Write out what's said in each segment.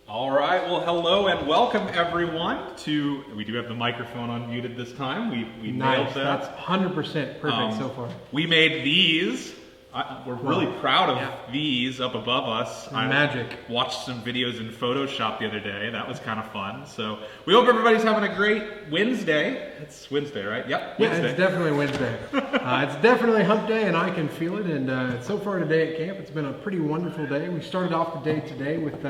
All right, well, hello and welcome everyone to, we do have the microphone unmuted this time. We nice. nailed that. That's 100% perfect so far. We made these. We're really proud of these up above us. Magic. I watched some videos in Photoshop the other day. That was kind of fun. So we hope everybody's having a great Wednesday. It's Wednesday, right? Yep, Wednesday. Yeah, it's definitely Wednesday. It's definitely hump day, and I can feel it. And so far today at camp, it's been a pretty wonderful day. We started off the day today with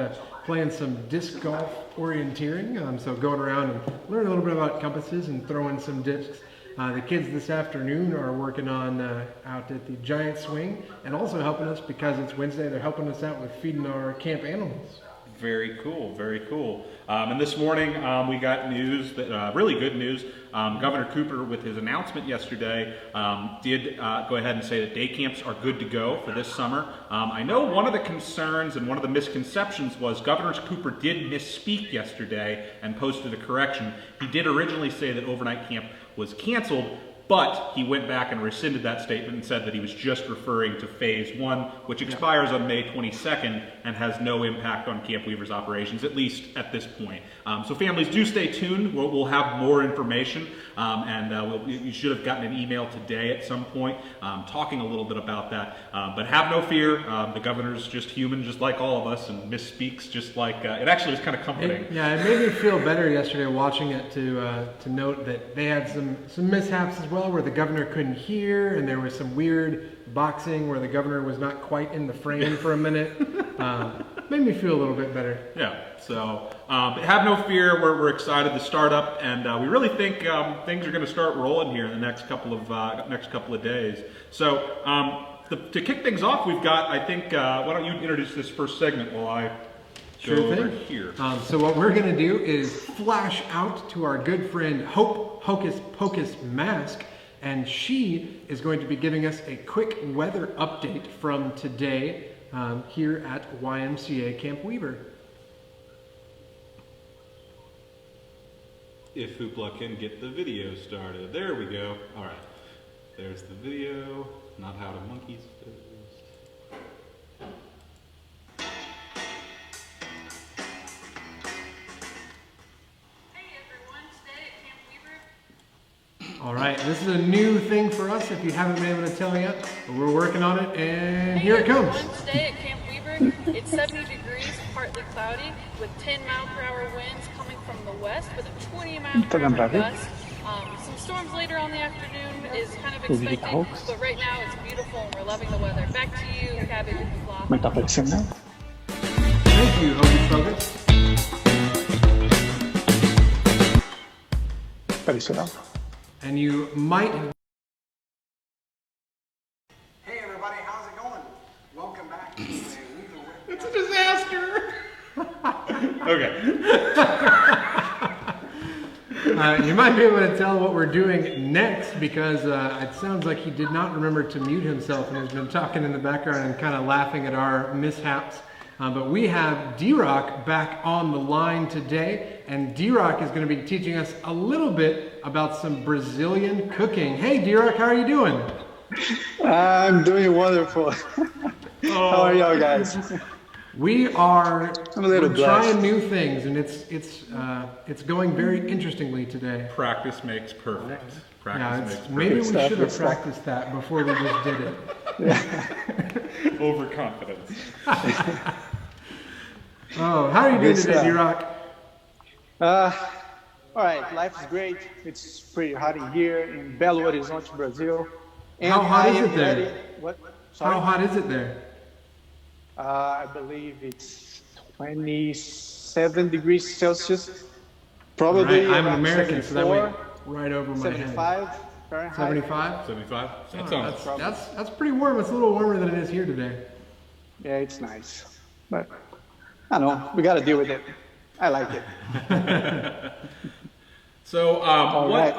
playing some disc golf orienteering. So going around and learning a little bit about compasses and throwing some discs. The kids this afternoon are working on out at the giant swing and also helping us because it's Wednesday. They're helping us out with feeding our camp animals. Very cool, very cool. And this morning we got news, that really good news. Governor Cooper, with his announcement yesterday, did go ahead and say that day camps are good to go for this summer. I know one of the concerns and one of the misconceptions was Governor Cooper did misspeak yesterday and posted a correction. He did originally say that overnight camp was canceled, but he went back and rescinded that statement and said that he was just referring to phase 1, which expires on May 22nd and has no impact on Camp Weaver's operations, at least at this point. So families, do stay tuned. We'll have more information, and you should have gotten an email today at some point talking a little bit about that. But have no fear. The governor's just human, just like all of us, and misspeaks just like, it actually was kind of comforting. It made me feel better yesterday watching it to note that they had some mishaps as well, where the governor couldn't hear, and there was some weird boxing where the governor was not quite in the frame for a minute. Made me feel a little bit better. Yeah, so have no fear. We're excited to start up, and we really think things are going to start rolling here in the next couple of days. So to kick things off, we've got, I think, why don't you introduce this first segment while I go over here. So what we're going to do is flash out to our good friend Hope Hocus Pocus Mask, and she is going to be giving us a quick weather update from today here at YMCA Camp Weaver. If Hoopla can get the video started. There we go. All right. There's the video. Not how to monkeys first. All right, this is a new thing for us if you haven't been able to tell yet, but we're working on it, and here it comes. Today at Camp Weaver, it's 70 degrees, partly cloudy, with 10-mile-per-hour winds coming from the west with a 20-mile-per-hour gust. Some storms later on the afternoon is kind of expected, but right now it's beautiful and we're loving the weather. Back to you, Cabbage and Flop. Thank you, Hocus Pocus. And you might... Hey everybody, how's it going? Welcome back to the Weaver Webcast. It's a disaster! Okay. You might be able to tell what we're doing next because it sounds like he did not remember to mute himself and has been talking in the background and kind of laughing at our mishaps. But we have D-Rock back on the line today, and D-Rock is going to be teaching us a little bit about some Brazilian cooking. Hey D-Rock, how are you doing? I'm doing wonderful. How are y'all guys? We're blessed. trying new things, and it's going very interestingly today. Practice makes perfect. Maybe we should have practiced that before we just did it. Overconfidence. Oh, how are you doing today, D-Rock? All right, life is great. It's pretty hot in here in Belo Horizonte, Brazil. And how hot is it there? What? Sorry? How hot is it there? I believe it's 27 degrees Celsius. Probably. Right. I'm American, so that went right over my 75 head. Fahrenheit. 75? 75? That's pretty warm. It's a little warmer than it is here today. Yeah, it's nice. But I don't know. We got to deal with it. I like it. So, right.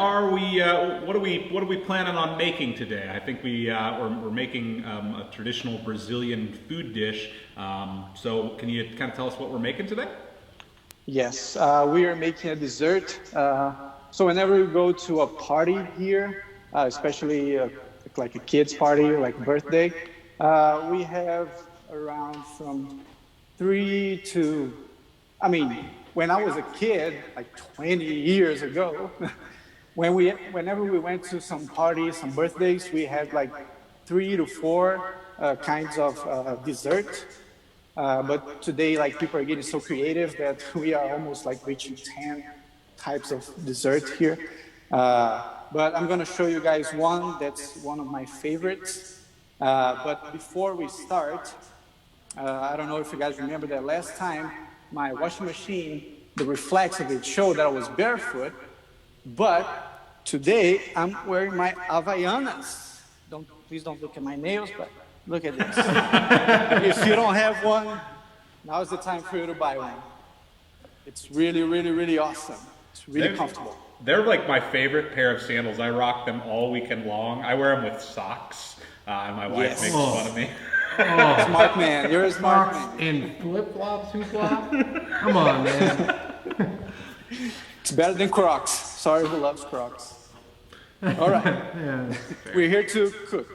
what are we planning on making today? I think we're making a traditional Brazilian food dish. So, can you kind of tell us what we're making today? Yes, we are making a dessert. So whenever we go to a party here, especially like a kid's party, like birthday, we have around from 3 to I mean, when I was a kid, like 20 years ago, whenever we went to some parties, some birthdays, we had like 3 to 4 kinds of dessert. But today, like people are getting so creative that we are almost like reaching 10 types of dessert here. But I'm gonna show you guys one that's one of my favorites. But before we start, I don't know if you guys remember that last time, my washing machine, the reflex of it showed that I was barefoot, but today I'm wearing my Havaianas. Please don't look at my nails, but look at this. If you don't have one, now's the time for you to buy one. It's really, really, really awesome. It's really comfortable. They're like my favorite pair of sandals. I rock them all weekend long. I wear them with socks, and my wife makes fun of me. Oh, smart man. You're a smart man. And flip-flops, hoop-flop? Come on, man. It's better than Crocs. Sorry who loves Crocs. All right. Yeah. We're here to cook.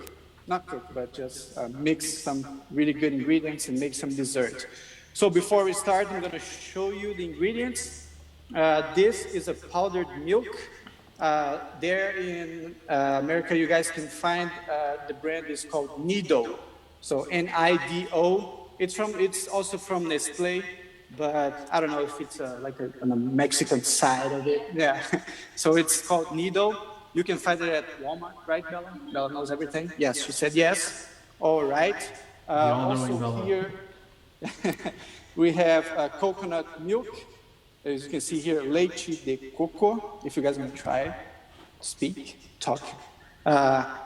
Not cook, but just mix some really good ingredients and make some dessert. So before we start, I'm going to show you the ingredients. This is a powdered milk. There in America, you guys can find the brand is called Nido. So Nido. It's also from Nestle, but I don't know if it's like on the Mexican side of it. Yeah. So it's called Nido. You can find it at Walmart, right, Bella? Bella knows everything. Yes, she said yes. All right. Also here, we have coconut milk. As you can see here, leite de coco. If you guys want to try, speak, talk.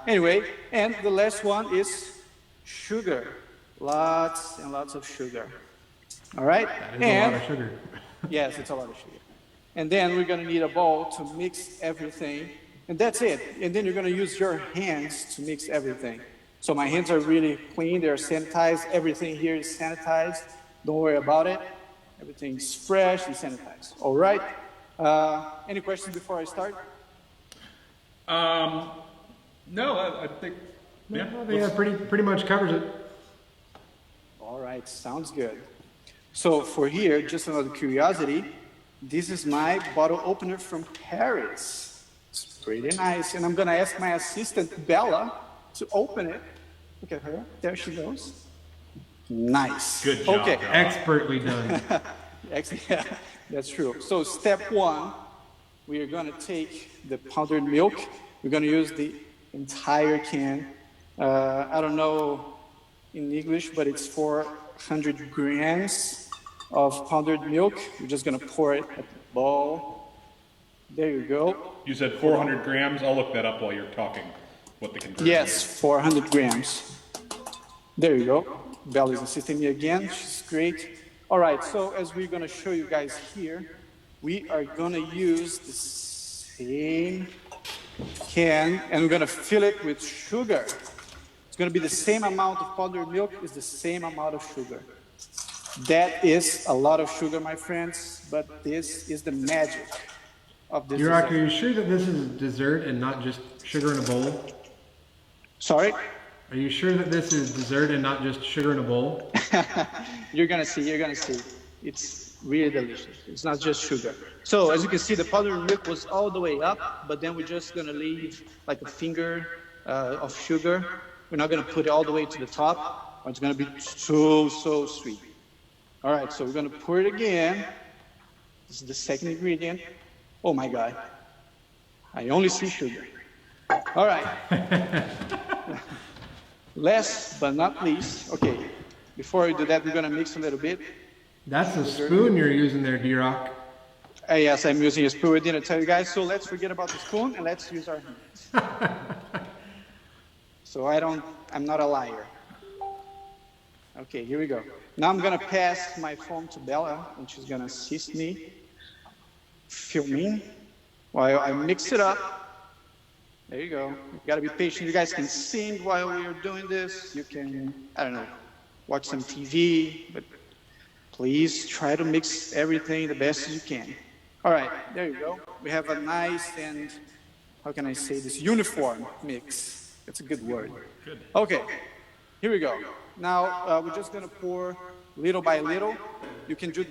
Anyway, and the last one is sugar. Lots and lots of sugar. All right? That is a lot of sugar. Yes, it's a lot of sugar. And then we're going to need a bowl to mix everything. And that's it. And then you're going to use your hands to mix everything. So my hands are really clean. They're sanitized. Everything here is sanitized. Don't worry about it. Everything's fresh and sanitized. All right. Any questions before I start? No, I think, yeah. I think that pretty much covers it. All right. Sounds good. So for here, just another curiosity, this is my bottle opener from Paris. It's pretty nice. And I'm going to ask my assistant, Bella, to open it. Look at her. There she goes. Nice. Good job. Okay. Bella. Expertly done. Yeah, that's true. So step one, we are going to take the powdered milk. We're going to use the entire can. I don't know in English, but it's 400 grams of powdered milk. We're just going to pour it at the bowl. There you go. You said 400 grams. I'll look that up while you're talking. What the conversion Yes, is. 400 grams. There you go. Bella's assisting me again. She's great. All right, so as we're going to show you guys here, we are going to use the same can and we're going to fill it with sugar. It's going to be the same amount of powdered milk is the same amount of sugar. That is a lot of sugar, my friends, but this is the magic of this Are dessert. you sure that this is dessert and not just sugar in a bowl? Sorry? Are you sure that this is dessert and not just sugar in a bowl? You're gonna see. It's really delicious. It's not just sugar. So as you can see, the powdered milk was all the way up, but then we're just gonna leave like a finger of sugar. We're not gonna put it all the way to the top, or it's gonna be so sweet. All right, so we're gonna pour it again. This is the second ingredient. Oh my God, I only see sugar. All right. Last but not least, okay, before we do that, we're going to mix a little bit. That's a spoon you're using there, D-Rock. Yes, I'm using a spoon. I didn't tell you guys, so let's forget about the spoon and let's use our hands. So I'm not a liar. Okay, here we go. Now I'm going to pass my phone to Bella, and she's going to assist me filming while I mix it up. There you go. You gotta be patient. You guys can sing while we are doing this. You can, I don't know, watch some TV, but please try to mix everything the best as you can. All right, there you go. We have a nice and, how can I say this, uniform mix. That's a good word. Okay, here we go. Now, we're just gonna pour little by little. You can do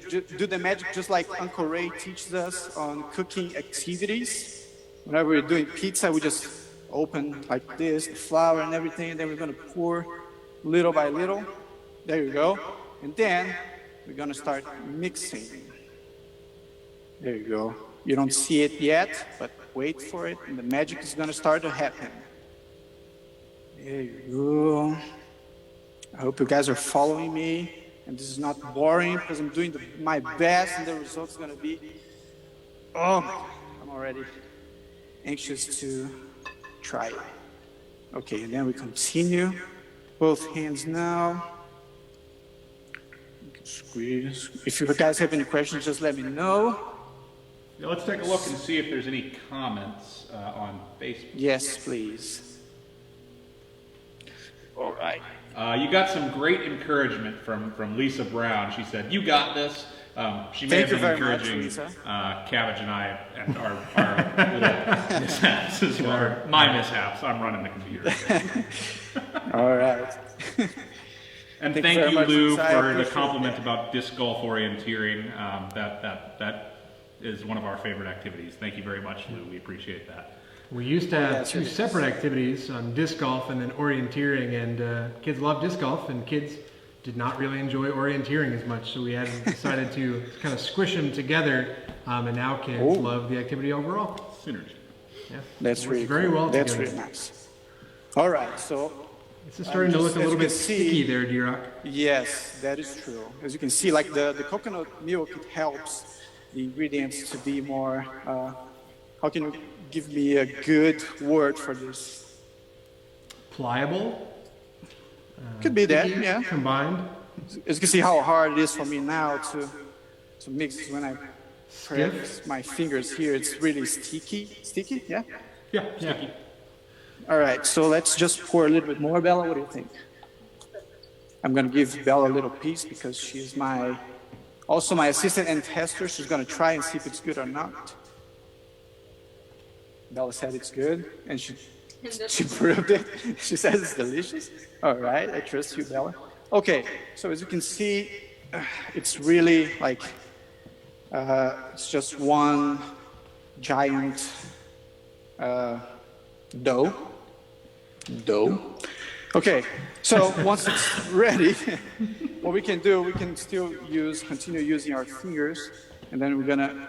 the magic just like Uncle Ray teaches us on cooking activities. Whenever we're doing pizza, we just open like this, the flour and everything, and then we're gonna pour little by little. There you go. And then we're gonna start mixing. There you go. You don't see it yet, but wait for it, and the magic is gonna start to happen. There you go. I hope you guys are following me, and this is not boring because I'm doing my best, and the result's gonna be, oh my God, I'm already anxious to try it. Okay, and then we continue. Both hands now. You can squeeze. If you guys have any questions, just let me know. Yeah, let's take a look and see if there's any comments on Facebook. Yes, please. All right. You got some great encouragement from Lisa Brown. She said, "You got this." She may have been encouraging Cabbage and I and our little mishaps as well. My mishaps. I'm running the computer. All right. And thank you, Lou, for the compliment about disc golf orienteering. That is one of our favorite activities. Thank you very much, Lou. We appreciate that. We used to have two separate activities, disc golf and then orienteering, and kids love disc golf, and kids did not really enjoy orienteering as much, so we had decided to kind of squish them together, and now kids love the activity overall. Synergy. Yeah, That's really very cool. well That's together. really nice. All right, so this is starting to look a little bit sticky there, D-Rock. yes, that is true. As you can see, like the coconut milk, it helps the ingredients to be more, how can you give me a good word for this? Pliable. Could be that, sticky, yeah. Combined. As you can see how hard it is for me now to mix. When I press Stiff. my fingers here, it's really sticky. Sticky, yeah? Yeah, sticky. All right, so let's just pour a little bit more. Bella, what do you think? I'm gonna give Bella a little piece because she's also my assistant and tester. She's gonna try and see if it's good or not. Bella said it's good, and she proved it. She says it's delicious. All right, I trust you, Bella. Okay, so as you can see, it's really like, it's just one giant dough. Okay, so once it's ready, what we can do, we can still continue using our fingers, and then we're gonna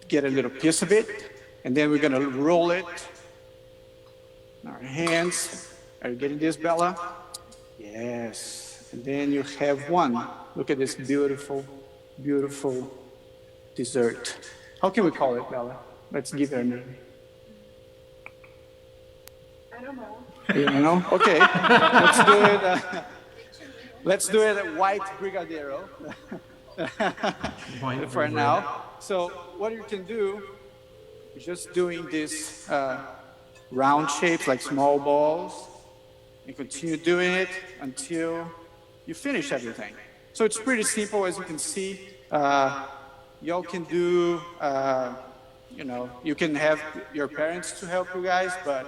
get a little piece of it, and then we're gonna roll it in our hands. Are you getting this, Bella? Yes. And then you have one. Look at this beautiful, beautiful dessert. How can we call it, Bella? Let's give it a name. I don't know. You know? Okay. Let's do it. Let's do it at White Brigadeiro for now. So what you can do is just doing this round shapes like small balls, and continue doing it until you finish everything. So it's pretty simple, as you can see. Y'all can do, you can have your parents to help you guys, but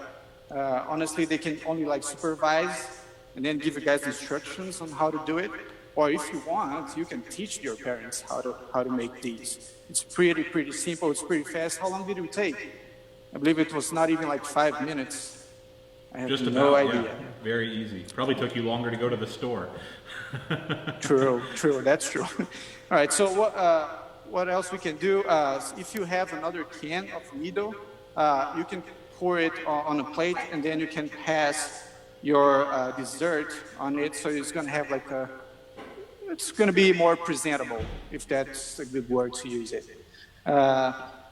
honestly, they can only like supervise and then give you guys instructions on how to do it. Or if you want, you can teach your parents how to make these. It's pretty simple. It's pretty fast. How long did it take? I believe it was not even like 5 minutes. I have no idea. Yeah. Very easy. Probably took you longer to go to the store. True. That's true. All right. So what else we can do? If you have another can of Nido, you can pour it on a plate, and then you can pass your dessert on it. So it's gonna have like it's gonna be more presentable, if that's a good word to use it.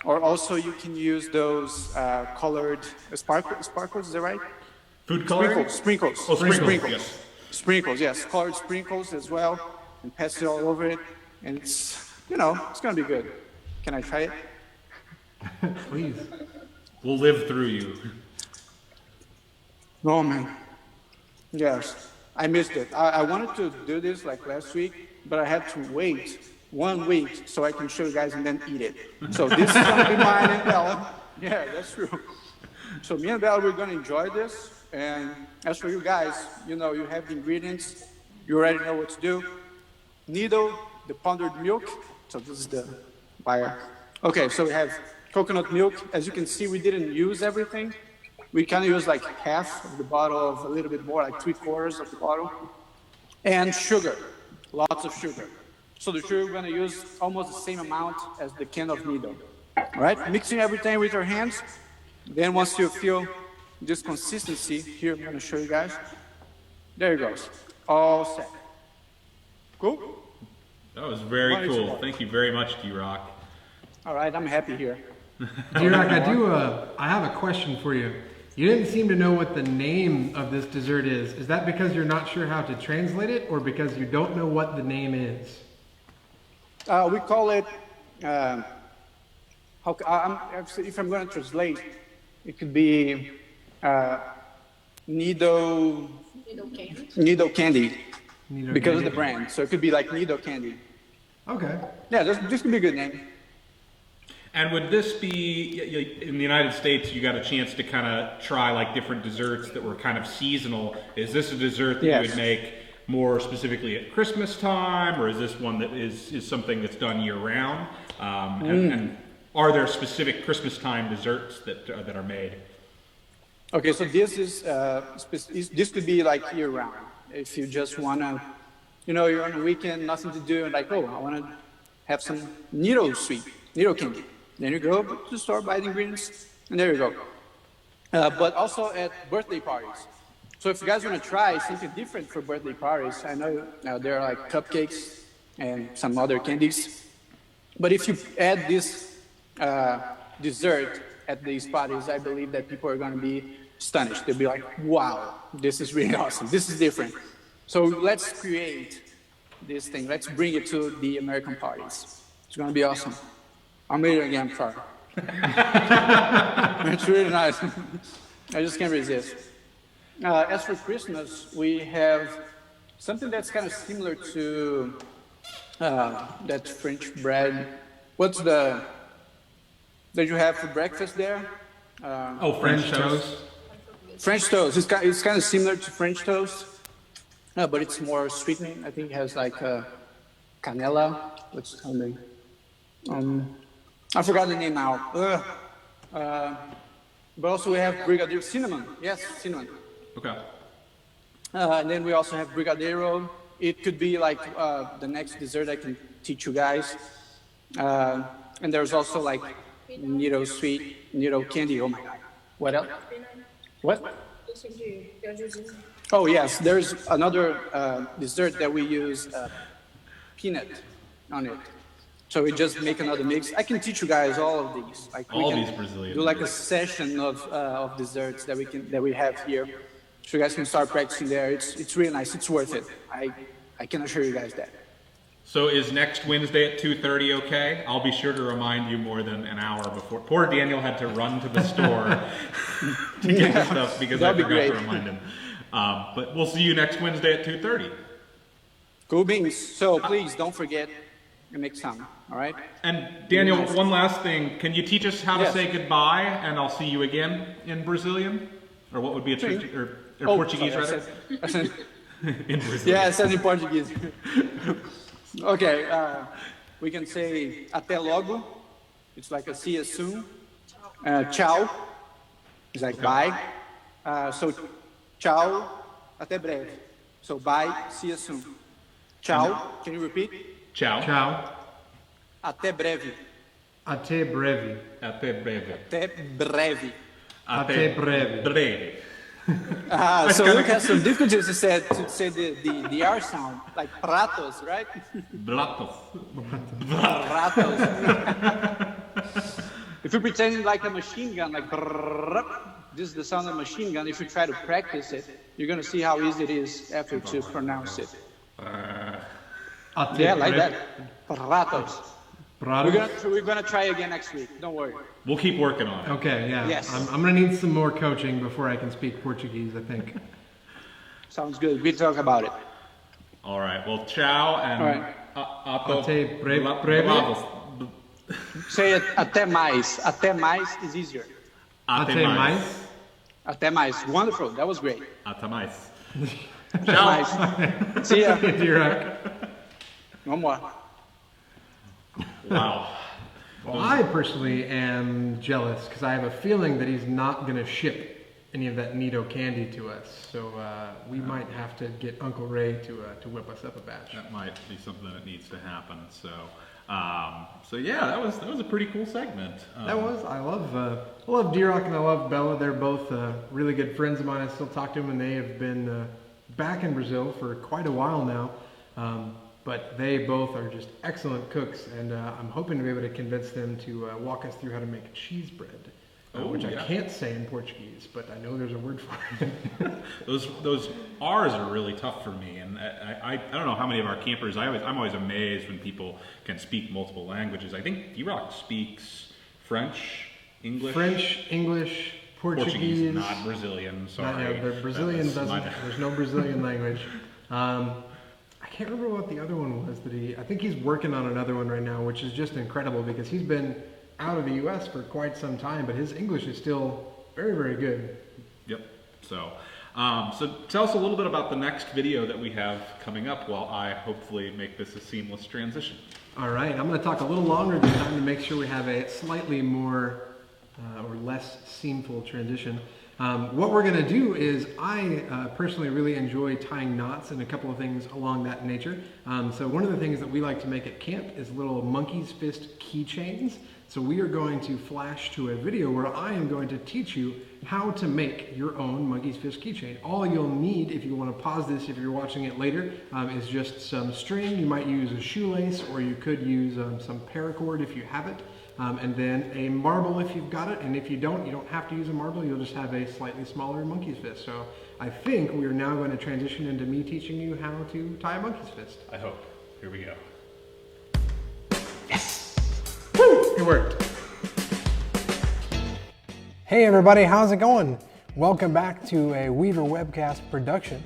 Or also you can use those colored sparkles, is that right? Food coloring? Sprinkles. Oh, sprinkles. Yes. Sprinkles, yes. Colored sprinkles as well. And pass it all over it. And it's going to be good. Can I try it? Please. We'll live through you. Oh, man. Yes. I missed it. I wanted to do this like last week, but I had to wait 1 week so I can show you guys and then eat it. So this is going to be mine and Bella. Yeah, that's true. So me and Bella, we're going to enjoy this. And as for you guys, you have the ingredients. You already know what to do. Nido the powdered milk. So this is the wire. Okay, so we have coconut milk. As you can see, we didn't use everything. We kind of use like half of the bottle of a little bit more, like 3/4 of the bottle. And sugar, lots of sugar. So the sugar we're gonna use almost the same amount as the can of Nido. All right, mixing everything with your hands. Then once you feel this consistency, here I'm gonna show you guys. There it goes, all set. Cool? That was very cool. Thank you very much, D-Rock. All right, I'm happy here. D-Rock, I have a question for you. You didn't seem to know what the name of this dessert is. Is that because you're not sure how to translate it, or because you don't know what the name is? We call it, if I'm going to translate, it could be Nido Candy, because of the brand. So it could be like Nido Candy. Okay. Yeah, this could be a good name. And would this be, in the United States, you got a chance to kind of try like different desserts that were kind of seasonal. Is this a dessert that you would make more specifically at Christmas time, or is this one that is something that's done year round? And are there specific Christmas time desserts that are made? Okay, so this is, this could be like year round. If you just want to, you're on a weekend, nothing to do, and like, oh, I want to have some Nido Candy. Then you go to the store, buy the ingredients, and there you go. But also at birthday parties. So if you guys want to try something different for birthday parties, I know there are like cupcakes and some other candies. But if you add this dessert at these parties, I believe that people are going to be astonished. They'll be like, wow, this is really awesome. This is different. So let's create this thing. Let's bring it to the American parties. It's going to be awesome. I'll make it again, I'm sorry. It's really nice. I just can't resist. As for Christmas, we have something that's kind of similar to that French bread. What's that you have for breakfast there? French toast. French toast. It's kind of similar to French toast, but it's more sweetened. I think it has like canela. What's the name? I forgot the name now. But also we have brigadeiro, cinnamon. Yes, cinnamon. Okay. And then we also have brigadeiro. It could be like the next dessert I can teach you guys. And there's also like Nido sweet, Nido candy. Oh my God. What else? What? Oh yes, there's another dessert that we use peanut on it. So we just make another mix. I can teach you guys all of these. Like all these Brazilian. Do like a session of desserts that we have here. So you guys can start practicing there. It's really nice. It's worth it. I can assure you guys that. So is next Wednesday at 2:30 okay? I'll be sure to remind you more than an hour before. Poor Daniel had to run to the store to get the stuff because I forgot to remind him. But we'll see you next Wednesday at 2:30. Cool beans. So please don't forget to make some. All right. And Daniel, one last thing. Can you teach us how to say goodbye and I'll see you again in Brazilian? Or what would be or Portuguese rather? In Brazilian. Yeah, I said in Portuguese. Okay, we can say até logo. It's like a see you soon. Tchau. It's like bye. So tchau, até breve. So bye, see you soon. Tchau. Can you repeat? Tchau. Tchau. Até breve. Até breve. Até breve. Até breve. Até breve. Breve. So Luke has some difficulties to say the R sound, like pratos, right? Blatos. Pratos. If you pretend like a machine gun, like this is the sound of a machine gun. If you try to practice it, you're going to see how easy it is after to pronounce it. Yeah, like that. Pratos. We're gonna try again next week. Don't worry. We'll keep working on it. Okay, yeah. Yes. I'm gonna need some more coaching before I can speak Portuguese, I think. Sounds good. We'll talk about it. All right. Well, ciao and Até breve. Say it até mais. Até mais is easier. Até mais. Até mais. Wonderful. That was great. Até mais. Até mais. See ya. D-Rock. One more. Wow. Well, I personally am jealous because I have a feeling that he's not going to ship any of that Nido Candy to us. So we might have to get Uncle Ray to whip us up a batch. That might be something that needs to happen. So, so yeah, that was a pretty cool segment. That was. I love D-Rock and I love Bella. They're both really good friends of mine. I still talk to them, and they have been back in Brazil for quite a while now. But they both are just excellent cooks, and I'm hoping to be able to convince them to walk us through how to make cheese bread. Which I can't say in Portuguese, but I know there's a word for it. Those R's are really tough for me, and I don't know how many of our campers. I'm always amazed when people can speak multiple languages. I think D-Rock speaks French, English, Portuguese, not Brazilian. Sorry, the Brazilian doesn't. There's no Brazilian language. I can't remember what the other one was I think he's working on another one right now, which is just incredible because he's been out of the U.S. for quite some time, but his English is still very, very good. Yep. So tell us a little bit about the next video that we have coming up while I hopefully make this a seamless transition. All right. I'm going to talk a little longer this time to make sure we have a slightly more or less seamful transition. What we're going to do is I personally really enjoy tying knots and a couple of things along that nature. So one of the things that we like to make at camp is little monkey's fist keychains. So we are going to flash to a video where I am going to teach you how to make your own monkey's fist keychain. All you'll need, if you want to pause this if you're watching it later, is just some string. You might use a shoelace, or you could use some paracord if you have it. And then a marble if you've got it, and if you don't have to use a marble, you'll just have a slightly smaller monkey's fist. So I think we are now going to transition into me teaching you how to tie a monkey's fist. I hope. Here we go. Yes! Woo! It worked. Hey everybody, how's it going? Welcome back to a Weaver Webcast production.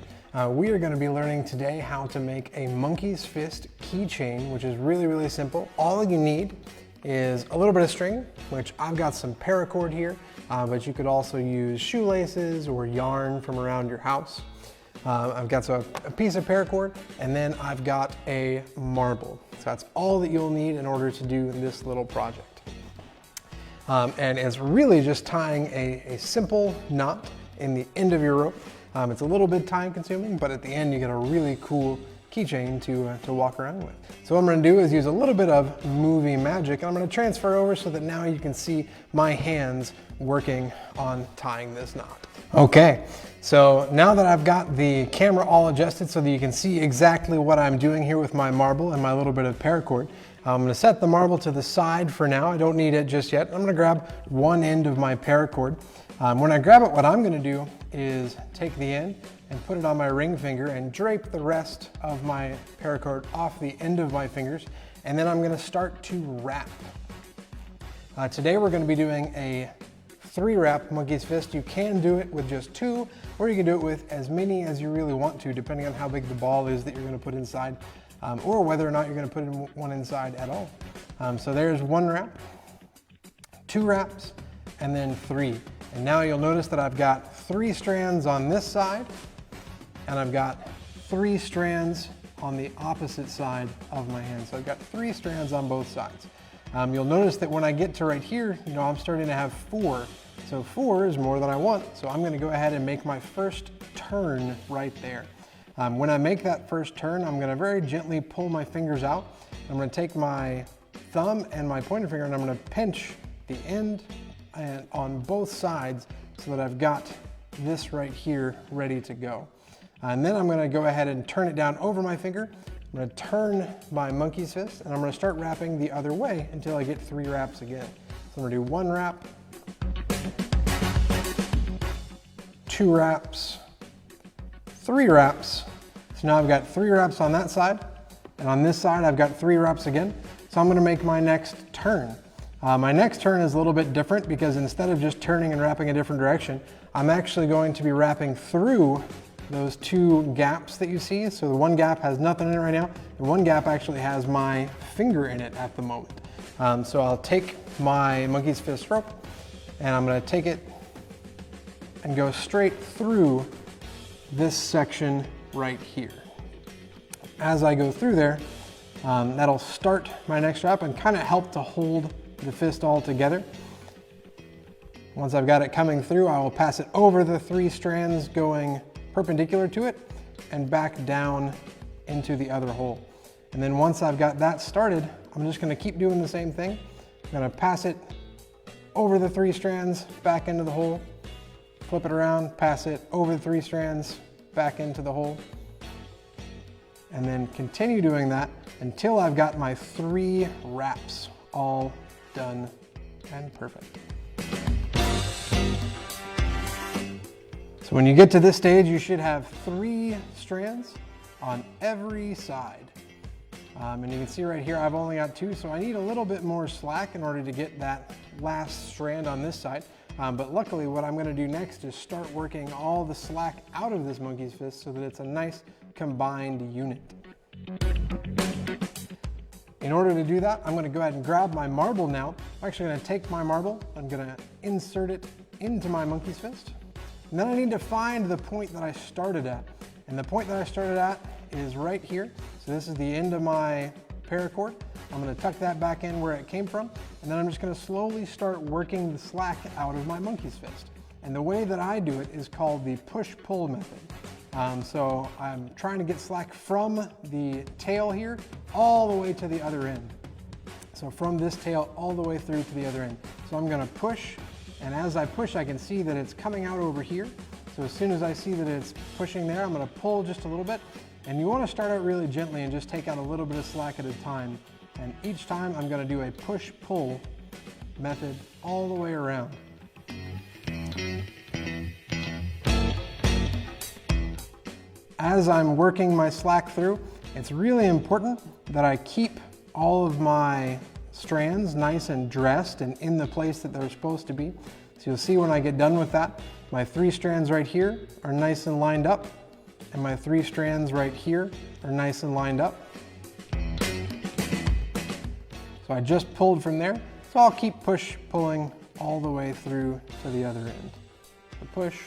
We are going to be learning today how to make a monkey's fist keychain, which is really, really simple. All you need is a little bit of string, which I've got some paracord here, but you could also use shoelaces or yarn from around your house. I've got a piece of paracord, and then I've got a marble. So that's all that you'll need in order to do this little project. And it's really just tying a simple knot in the end of your rope. It's a little bit time consuming, but at the end you get a really cool keychain to walk around with. So what I'm going to do is use a little bit of movie magic, and I'm going to transfer over so that now you can see my hands working on tying this knot. Okay, so now that I've got the camera all adjusted so that you can see exactly what I'm doing here with my marble and my little bit of paracord, I'm going to set the marble to the side for now. I don't need it just yet. I'm going to grab one end of my paracord. When I grab it, what I'm going to do is take the end and put it on my ring finger and drape the rest of my paracord off the end of my fingers, and then I'm going to start to wrap. Today we're going to be doing a 3-wrap monkey's fist. You can do it with just 2, or you can do it with as many as you really want to, depending on how big the ball is that you're going to put inside, or whether or not you're going to put one inside at all. So there's 1 wrap, 2 wraps, and then 3. And now you'll notice that I've got 3 strands on this side, and I've got 3 strands on the opposite side of my hand. So I've got 3 strands on both sides. You'll notice that when I get to right here, I'm starting to have 4. So 4 is more than I want. So I'm going to go ahead and make my first turn right there. When I make that first turn, I'm going to very gently pull my fingers out. I'm going to take my thumb and my pointer finger, and I'm going to pinch the end and on both sides so that I've got this right here ready to go. And then I'm going to go ahead and turn it down over my finger. I'm going to turn my monkey's fist, and I'm going to start wrapping the other way until I get 3 wraps again. So I'm going to do 1 wrap, 2 wraps, 3 wraps. So now I've got 3 wraps on that side, and on this side I've got 3 wraps again. So I'm going to make my next turn. My next turn is a little bit different because instead of just turning and wrapping a different direction, I'm actually going to be wrapping through those 2 gaps that you see. So the 1 gap has nothing in it right now. The 1 gap actually has my finger in it at the moment. So I'll take my monkey's fist rope, and I'm going to take it and go straight through this section right here. As I go through there, That'll start my next wrap and kind of help to hold the fist all together. Once I've got it coming through, I will pass it over the 3 strands going perpendicular to it and back down into the other hole. And then once I've got that started, I'm just going to keep doing the same thing. I'm going to pass it over the 3 strands, back into the hole, flip it around, pass it over the 3 strands, back into the hole, and then continue doing that until I've got my 3 wraps all done and perfect. So when you get to this stage, you should have 3 strands on every side. And you can see right here, I've only got 2, so I need a little bit more slack in order to get that last strand on this side. But luckily, what I'm gonna do next is start working all the slack out of this monkey's fist so that it's a nice combined unit. In order to do that, I'm gonna go ahead and grab my marble now. I'm actually gonna take my marble, I'm gonna insert it into my monkey's fist. And then I need to find the point that I started at. And the point that I started at is right here. So this is the end of my paracord. I'm gonna tuck that back in where it came from. And then I'm just gonna slowly start working the slack out of my monkey's fist. And the way that I do it is called the push-pull method. So I'm trying to get slack from the tail here all the way to the other end. So from this tail all the way through to the other end. So I'm gonna push, and as I push, I can see that it's coming out over here. So as soon as I see that it's pushing there, I'm gonna pull just a little bit. And you wanna start out really gently and just take out a little bit of slack at a time. And each time I'm gonna do a push-pull method all the way around. As I'm working my slack through, it's really important that I keep all of my strands nice and dressed and in the place that they're supposed to be. So you'll see when I get done with that, my 3 strands right here are nice and lined up, and my 3 strands right here are nice and lined up. So I just pulled from there, so I'll keep pulling all the way through to the other end. So push,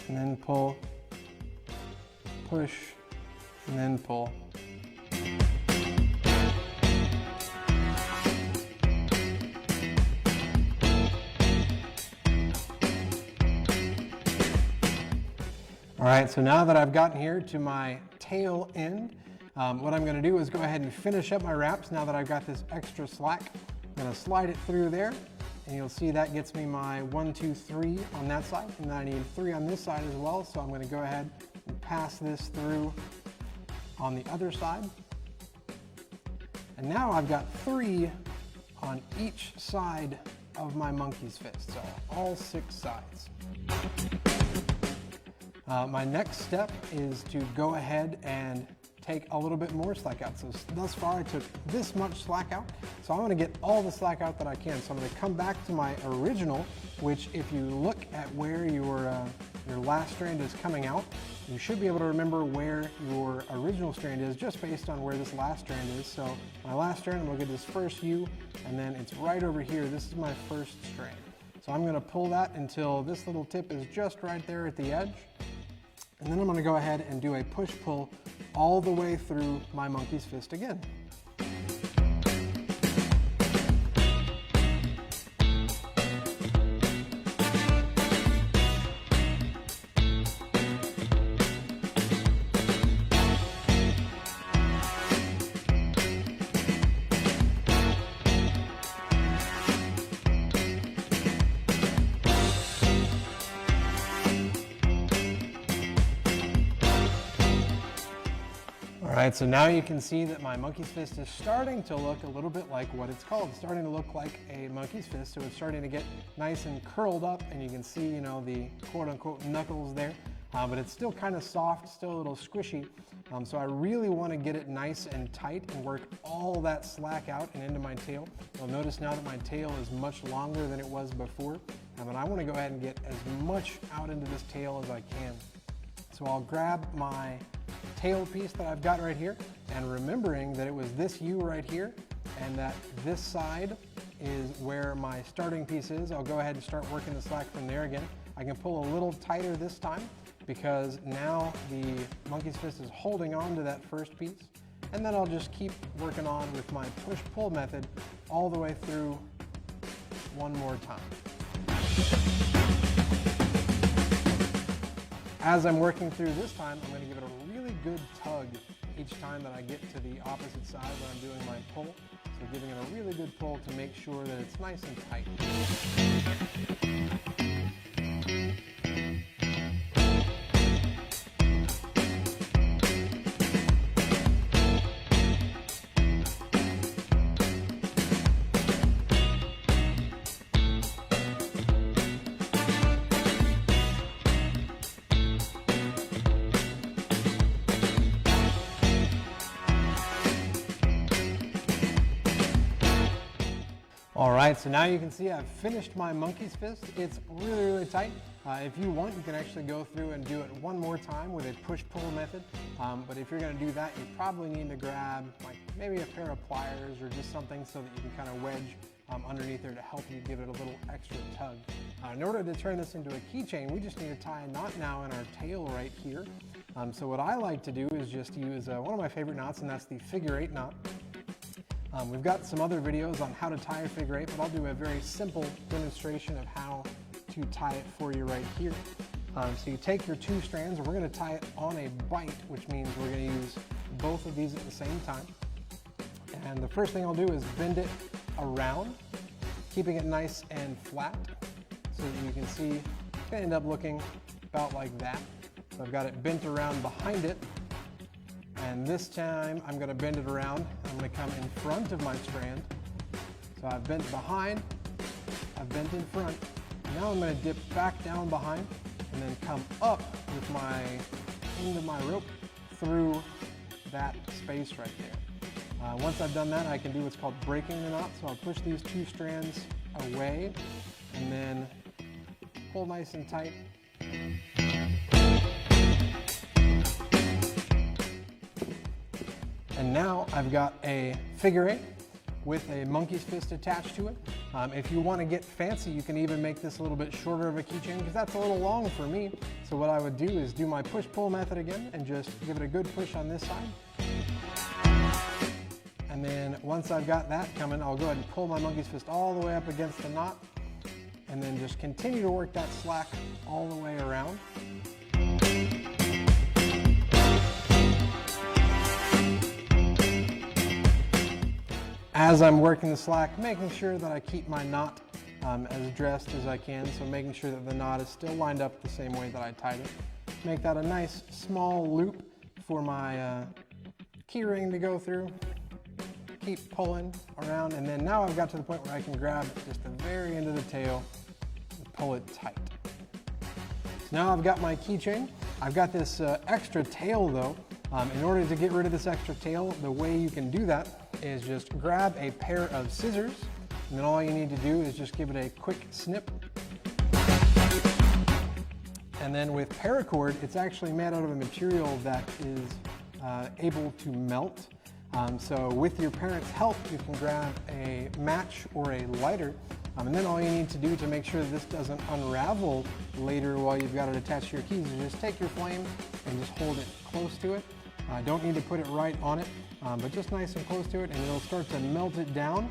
and then pull, push, and then pull. All right, so now that I've gotten here to my tail end, what I'm gonna do is go ahead and finish up my wraps now that I've got this extra slack. I'm gonna slide it through there, and you'll see that gets me my 1, 2, 3 on that side, and then I need 3 on this side as well, so I'm gonna go ahead and pass this through on the other side. And now I've got 3 on each side of my monkey's fist, so all 6 sides. My next step is to go ahead and take a little bit more slack out. So thus far I took this much slack out. So I want to get all the slack out that I can. So I'm going to come back to my original, which if you look at where your last strand is coming out, you should be able to remember where your original strand is just based on where this last strand is. So my last strand, I'm going to get this first U, and then it's right over here. This is my first strand. So I'm going to pull that until this little tip is just right there at the edge. And then I'm going to go ahead and do a push-pull all the way through my monkey's fist again. All right, so now you can see that my monkey's fist is starting to look a little bit like what it's called. It's starting to look like a monkey's fist, so it's starting to get nice and curled up, and you can see, you know, the quote-unquote knuckles there, but it's still kind of soft, still a little squishy. So I really want to get it nice and tight and work all that slack out and into my tail. You'll notice now that my tail is much longer than it was before, and I want to go ahead and get as much out into this tail as I can. So I'll grab my tail piece that I've got right here, and remembering that it was this U right here and that this side is where my starting piece is, I'll go ahead and start working the slack from there again. I can pull a little tighter this time because now the monkey's fist is holding on to that first piece, And then I'll just keep working on with my push-pull method all the way through one more time. As I'm working through this time, I'm going to give it a really good tug each time that I get to the opposite side when I'm doing my pull. So giving it a really good pull to make sure that it's nice and tight. All right, so now you can see I've finished my monkey's fist. It's really, really tight. If you want, you can actually go through and do it one more time with a push-pull method. But if you're gonna do that, you probably need to grab like maybe a pair of pliers or just something so that you can kind of wedge underneath there to help you give it a little extra tug. In order to turn this into a keychain, we just need to tie a knot now in our tail right here. So what I like to do is just use one of my favorite knots, and that's the figure 8 knot. We've got some other videos on how to tie a figure 8, but I'll do a very simple demonstration of how to tie it for you right here. So you take your 2 strands, and we're going to tie it on a bite, which means we're going to use both of these at the same time. And the first thing I'll do is bend it around, keeping it nice and flat, so that you can see it's going to end up looking about like that. So I've got it bent around behind it. And this time I'm going to bend it around. I'm going to come in front of my strand. So I've bent behind, I've bent in front. Now I'm going to dip back down behind and then come up with my end of my rope through that space right there. Once I've done that, I can do what's called breaking the knot. So I'll push these 2 strands away and then pull nice and tight. And now I've got a figure 8 with a monkey's fist attached to it. If you want to get fancy, you can even make this a little bit shorter of a keychain because that's a little long for me. So what I would do is do my push-pull method again and just give it a good push on this side. And then once I've got that coming, I'll go ahead and pull my monkey's fist all the way up against the knot and then just continue to work that slack all the way around. As I'm working the slack, making sure that I keep my knot as dressed as I can, so making sure that the knot is still lined up the same way that I tied it. Make that a nice small loop for my key ring to go through. Keep pulling around, and then now I've got to the point where I can grab just the very end of the tail and pull it tight. So now I've got my keychain. I've got this extra tail though. In order to get rid of this extra tail, the way you can do that is just grab a pair of scissors, and then all you need to do is just give it a quick snip. And then with paracord, it's actually made out of a material that is able to melt. So with your parents' help, you can grab a match or a lighter, and then all you need to do to make sure that this doesn't unravel later while you've got it attached to your keys is just take your flame and just hold it close to it. Don't need to put it right on it, but just nice and close to it, and it'll start to melt it down.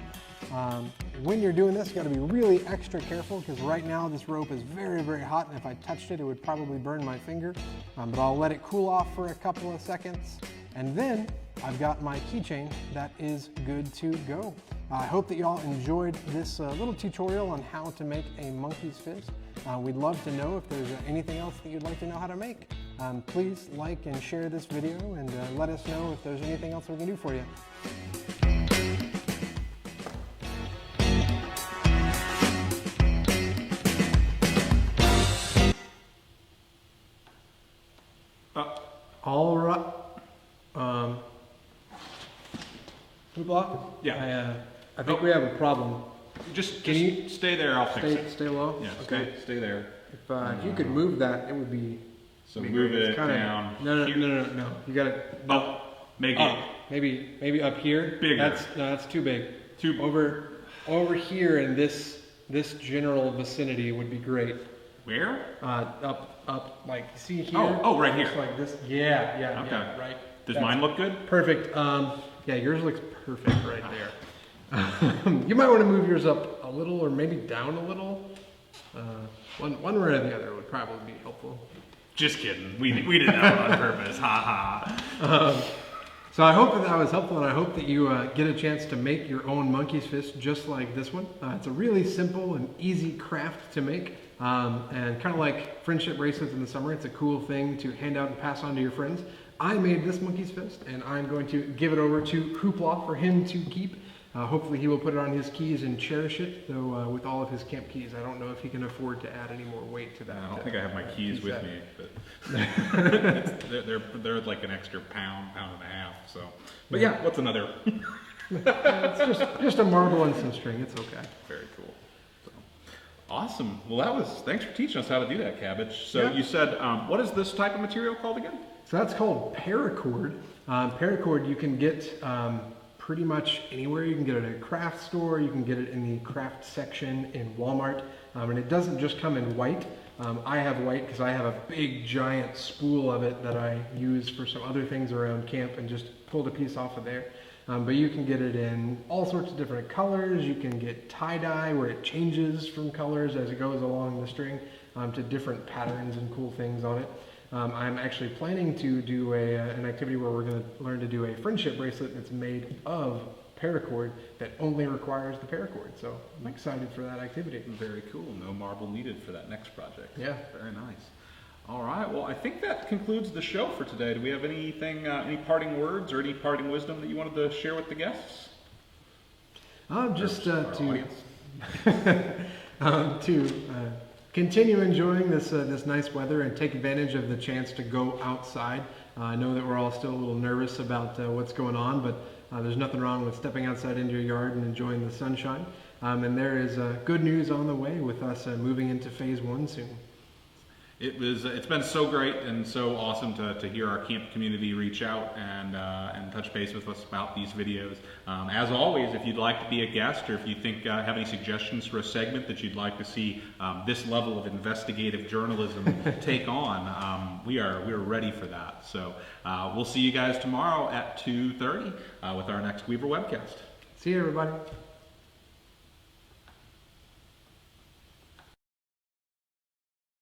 When you're doing this, you got to be really extra careful because right now this rope is very, very hot, and if I touched it, it would probably burn my finger. But I'll let it cool off for a couple of seconds, and then I've got my keychain that is good to go. I hope that y'all enjoyed this little tutorial on how to make a monkey's fist. We'd love to know if there's anything else that you'd like to know how to make. Please like and share this video and let us know if there's anything else we can do for you. All right. Who blocked? Yeah. I think we have a problem. Just you stay there, I'll fix it. Stay low? Yeah, Okay. stay there. If you could move that, it would be... So move it down. No. You got it. Oh, make it Maybe up here. bigger. That's too big. Over here in this general vicinity would be great. Where? Up, like see here. Oh, right here. Just like this. Yeah. Okay. Right Does mine look good? Perfect. Yeah, yours looks perfect right there. You might want to move yours up a little or maybe down a little. One way or the other would probably be helpful. Just kidding. We did that on purpose. Ha ha. So I hope that was helpful, and I hope that you get a chance to make your own monkey's fist just like this one. It's a really simple and easy craft to make, and kind of like friendship bracelets in the summer, it's a cool thing to hand out and pass on to your friends. I made this monkey's fist, and I'm going to give it over to Hoopla for him to keep. Hopefully he will put it on his keys and cherish it, though with all of his camp keys, I don't know if he can afford to add any more weight to that. I don't think I have my keys with me, but they're like an extra pound and a half. So, but yeah, what's another? It's just a marble and some string. It's okay. Very cool. So, awesome. Well, thanks for teaching us how to do that, Cabbage. So you said, what is this type of material called again? So that's called paracord. Paracord you can get pretty much anywhere. You can get it at a craft store, you can get it in the craft section in Walmart, and it doesn't just come in white. I have white because I have a big giant spool of it that I use for some other things around camp and just pulled a piece off of there. But you can get it in all sorts of different colors. You can get tie-dye where it changes from colors as it goes along the string to different patterns and cool things on it. I'm actually planning to do an activity where we're going to learn to do a friendship bracelet that's made of paracord that only requires the paracord. So I'm excited for that activity. Very cool. No marble needed for that next project. Yeah. Very nice. All right. Well, I think that concludes the show for today. Do we have anything, any parting words or any parting wisdom that you wanted to share with the guests? Just to continue enjoying this nice weather and take advantage of the chance to go outside. I know that we're all still a little nervous about what's going on, but there's nothing wrong with stepping outside into your yard and enjoying the sunshine. And there is good news on the way with us moving into phase 1 soon. It's been so great and so awesome to hear our camp community reach out and touch base with us about these videos. As always, if you'd like to be a guest or if you think have any suggestions for a segment that you'd like to see this level of investigative journalism take on, we're ready for that. So we'll see you guys tomorrow at 2:30 with our next Weaver Webcast. See you, everybody.